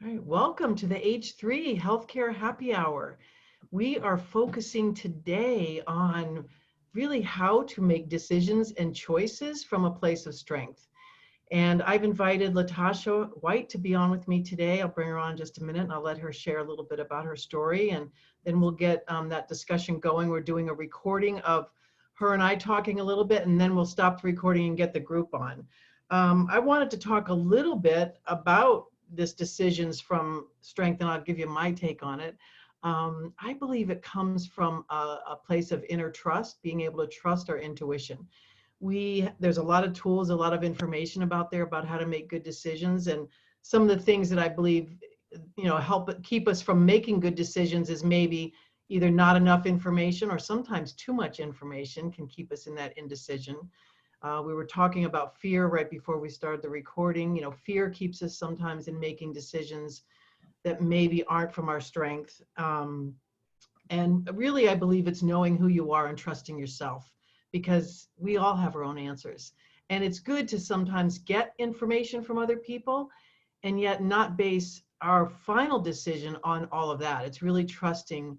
All right, welcome to the H3 Healthcare Happy Hour. We are focusing today on really how to make decisions and choices from a place of strength. And I've invited LaTasha White to be on with me today. I'll bring her on in just a minute and I'll let her share a little bit about her story, and then we'll get that discussion going. We're doing a recording of her and I talking a little bit, and then we'll stop the recording and get the group on. I wanted to talk a little bit about this decisions from strength, and I'll give you my take on it. I believe it comes from a place of inner trust, being able to trust our intuition. There's a lot of tools, a lot of information about there about how to make good decisions, and some of the things that I believe help keep us from making good decisions is maybe either not enough information, or sometimes too much information can keep us in that indecision. We were talking about fear right before we started the recording. Fear keeps us sometimes in making decisions that maybe aren't from our strength. And really, I believe it's knowing who you are and trusting yourself, because we all have our own answers. And it's good to sometimes get information from other people and yet not base our final decision on all of that. It's really trusting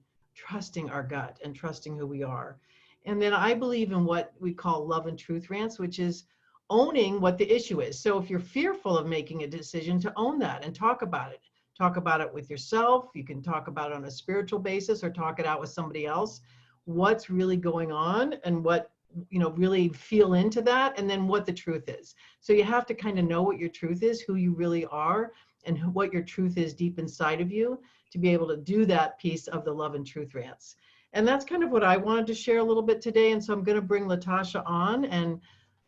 our gut and trusting who we are. And then I believe in what we call love and truth rants, which is owning what the issue is. So if you're fearful of making a decision, to own that and talk about it. Talk about it with yourself. You can talk about it on a spiritual basis or talk it out with somebody else. What's really going on, and what, really feel into that, and then what the truth is. So you have to kind of know what your truth is, who you really are, and what your truth is deep inside of you, to be able to do that piece of the love and truth rants. And that's kind of what I wanted to share a little bit today. And so I'm going to bring LaTasha on. And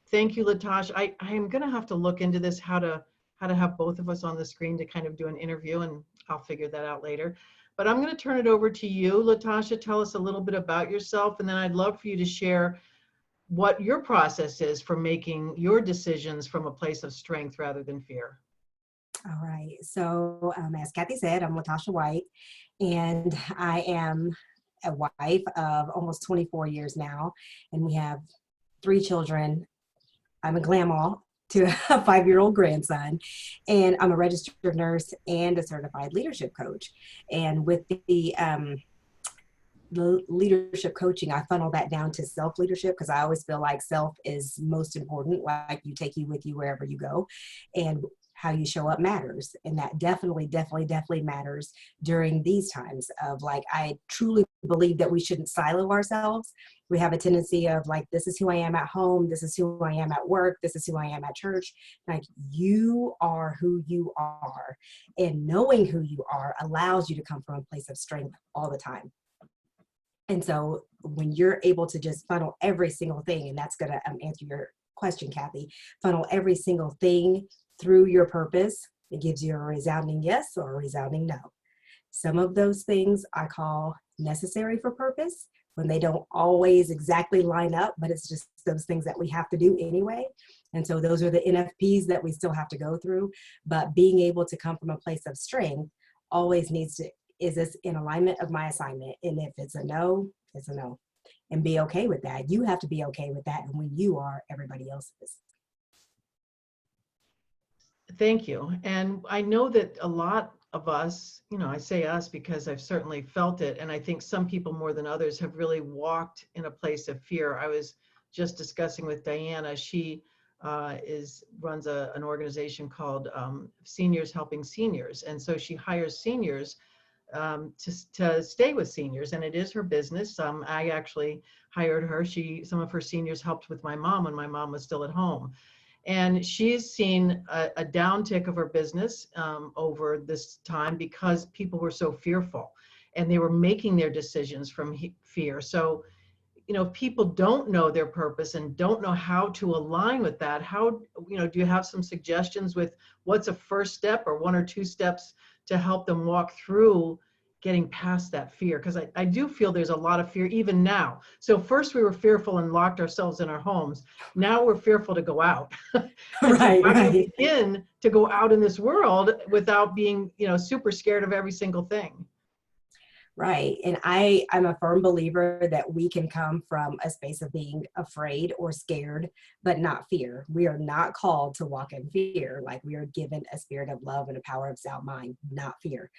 thank you, LaTasha. I am going to have to look into this, how to have both of us on the screen to kind of do an interview, and I'll figure that out later. But I'm going to turn it over to you, LaTasha. Tell us a little bit about yourself, and then I'd love for you to share what your process is for making your decisions from a place of strength rather than fear. All right. So as Kathy said, I'm LaTasha White, and I am a wife of almost 24 years now, and we have 3 children. I'm a grandma to a 5-year-old grandson, and I'm a registered nurse and a certified leadership coach. And with the leadership coaching, I funnel that down to self-leadership, because I always feel like self is most important. Like, you take you with you wherever you go, and how you show up matters. And that definitely matters during these times of, like, I truly believe that we shouldn't silo ourselves. We have a tendency of, like, this is who I am at home, this is who I am at work, this is who I am at church. Like, you are who you are, and knowing who you are allows you to come from a place of strength all the time. And so when you're able to just funnel every single thing, and that's going to answer your question, Kathy, funnel every single thing through your purpose, it gives you a resounding yes or a resounding no. Some of those things I call necessary for purpose, when they don't always exactly line up, but it's just those things that we have to do anyway. And so those are the NFPs that we still have to go through. But being able to come from a place of strength always needs to, is this in alignment of my assignment? And if it's a no, it's a no. And be okay with that. You have to be okay with that. And when you are, everybody else is. Thank you. And I know that a lot of us, I say us because I've certainly felt it, and I think some people more than others have really walked in a place of fear. I was just discussing with Diana. She runs an organization called Seniors Helping Seniors, and so she hires seniors to stay with seniors, and it is her business. I actually hired her. Some of her seniors helped with my mom when my mom was still at home. And she's seen a downtick of her business over this time, because people were so fearful and they were making their decisions from fear. So, if people don't know their purpose and don't know how to align with that, do you have some suggestions with what's a first step or 1 or 2 steps to help them walk through getting past that fear? Because I do feel there's a lot of fear even now. So first we were fearful and locked ourselves in our homes. Now we're fearful to go out. Right, so how do we right. begin to go out in this world without being, super scared of every single thing? Right. And I'm a firm believer that we can come from a space of being afraid or scared, but not fear. We are not called to walk in fear. Like, we are given a spirit of love and a power of sound mind, not fear.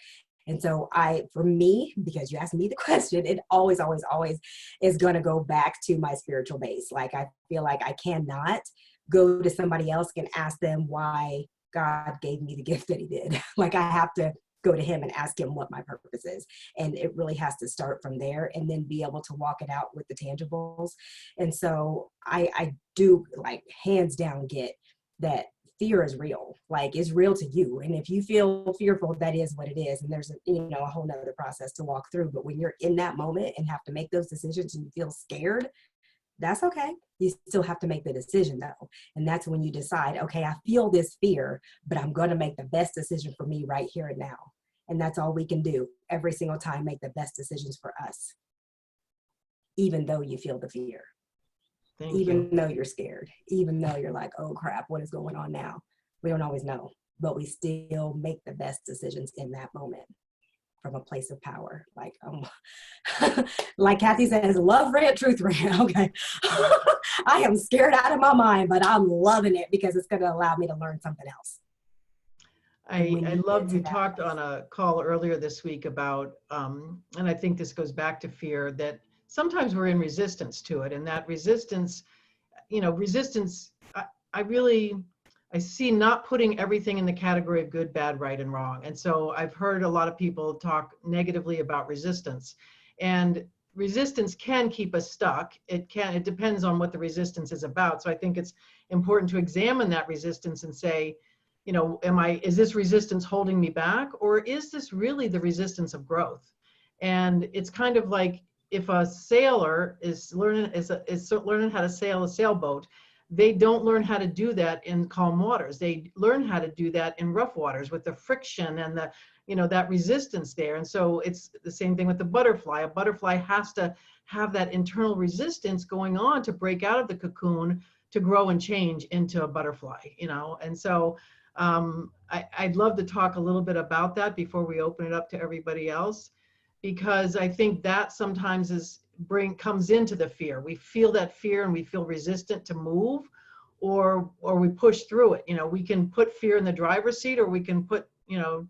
And so for me, because you asked me the question, it always, always, always is going to go back to my spiritual base. Like, I feel like I cannot go to somebody else and ask them why God gave me the gift that he did. Like, I have to go to him and ask him what my purpose is. And it really has to start from there and then be able to walk it out with the tangibles. And so I do, like, hands down get that fear is real. Like, it's real to you. And if you feel fearful, that is what it is. And there's a whole nother process to walk through. But when you're in that moment and have to make those decisions and you feel scared, that's okay. You still have to make the decision though. And that's when you decide, okay, I feel this fear, but I'm going to make the best decision for me right here and now. And that's all we can do every single time, make the best decisions for us, even though you feel the fear, even though you're scared, even though you're like, oh crap, what is going on now? We don't always know, but we still make the best decisions in that moment from a place of power. Like, like Kathy says, love rant, truth rant. Okay. I am scared out of my mind, but I'm loving it because it's going to allow me to learn something else. I love, you talked on a call earlier this week about, and I think this goes back to fear, that sometimes we're in resistance to it. And that resistance, I see not putting everything in the category of good, bad, right, and wrong. And so I've heard a lot of people talk negatively about resistance, and resistance can keep us stuck. It depends on what the resistance is about. So I think it's important to examine that resistance and say, is this resistance holding me back, or is this really the resistance of growth? And it's kind of like if a sailor is learning how to sail a sailboat, they don't learn how to do that in calm waters. They learn how to do that in rough waters with the friction and that resistance there. And so it's the same thing with the butterfly. A butterfly has to have that internal resistance going on to break out of the cocoon, to grow and change into a butterfly, And so I'd love to talk a little bit about that before we open it up to everybody else, because I think that sometimes comes into the fear. We feel that fear and we feel resistant to move, or we push through it. We can put fear in the driver's seat, or we can put,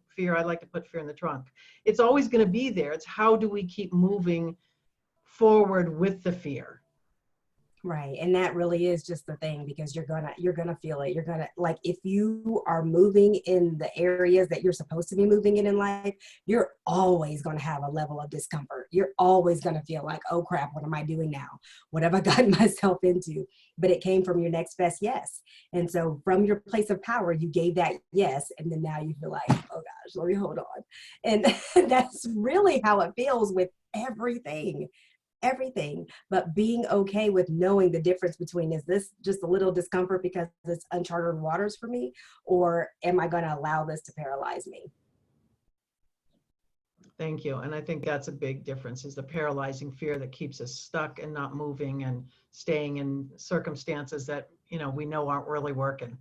fear, I like to put fear in the trunk. It's always going to be there. It's how do we keep moving forward with the fear? Right. And that really is just the thing, because you're gonna feel it. You're gonna, like, if you are moving in the areas that you're supposed to be moving in life, you're always going to have a level of discomfort. You're always going to feel like, oh crap, what am I doing now? What have I gotten myself into? But it came from your next best yes. And so from your place of power, you gave that yes. And then now you feel like, oh gosh, let me hold on. And that's really how it feels with everything. But being okay with knowing the difference between, is this just a little discomfort because it's uncharted waters for me, or am I going to allow this to paralyze me? Thank you. And I think that's a big difference, is the paralyzing fear that keeps us stuck and not moving and staying in circumstances that, we know aren't really working.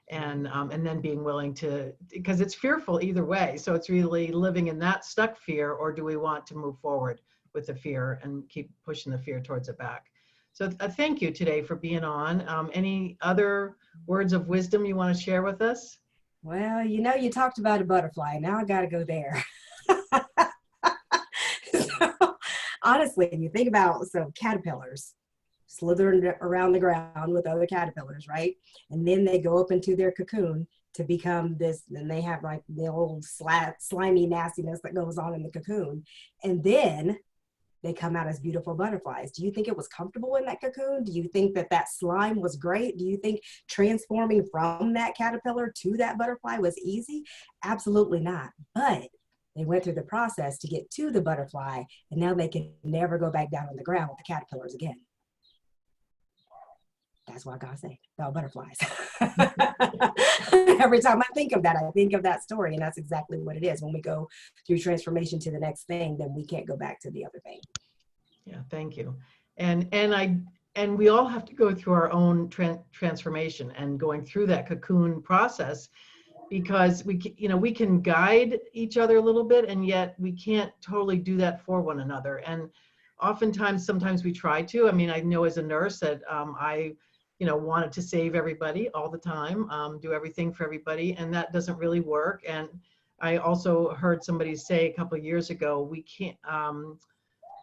And then being willing to, because it's fearful either way. So it's really living in that stuck fear, or do we want to move forward with the fear and keep pushing the fear towards it back? So thank you today for being on. Any other words of wisdom you want to share with us? Well, you talked about a butterfly. Now I got to go there. So, honestly, you think about some caterpillars slithering around the ground with other caterpillars, right? And then they go up into their cocoon to become this, and they have like the old slimy nastiness that goes on in the cocoon. And then they come out as beautiful butterflies. Do you think it was comfortable in that cocoon? Do you think that slime was great? Do you think transforming from that caterpillar to that butterfly was easy? Absolutely not. But they went through the process to get to the butterfly, and now they can never go back down on the ground with the caterpillars again. That's why God said about butterflies. Every time I think of that story, and that's exactly what it is. When we go through transformation to the next thing, then we can't go back to the other thing. Yeah, thank you. And we all have to go through our own transformation, and going through that cocoon process because we can guide each other a little bit, and yet we can't totally do that for one another. And oftentimes, sometimes we try to. I mean, I know as a nurse that I wanted to save everybody all the time, do everything for everybody, and that doesn't really work. And I also heard somebody say a couple of years ago, we can't,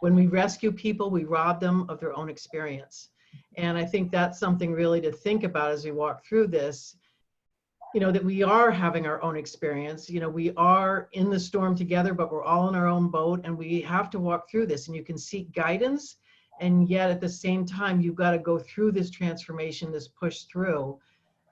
when we rescue people, we rob them of their own experience. And I think that's something really to think about as we walk through this, that we are having our own experience. We are in the storm together, but we're all in our own boat, and we have to walk through this. And you can seek guidance, and yet at the same time, you've got to go through this transformation, this push through.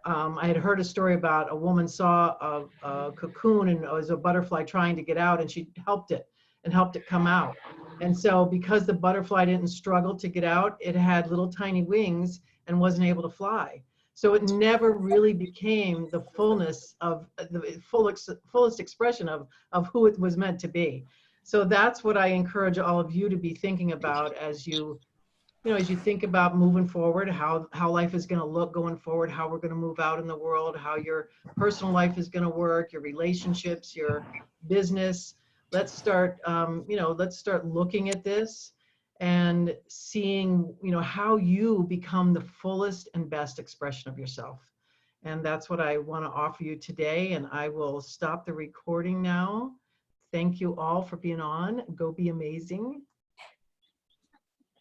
I had heard a story about a woman saw a cocoon, and it was a butterfly trying to get out, and she helped it and helped it come out. And so because the butterfly didn't struggle to get out, it had little tiny wings and wasn't able to fly. So it never really became the fullness of the fullest expression of who it was meant to be. So that's what I encourage all of you to be thinking about as as you think about moving forward, how life is going to look going forward, how we're going to move out in the world, how your personal life is going to work, your relationships, your business. Let's start looking at this and seeing, how you become the fullest and best expression of yourself. And that's what I want to offer you today. And I will stop the recording now. Thank you all for being on. Go be amazing.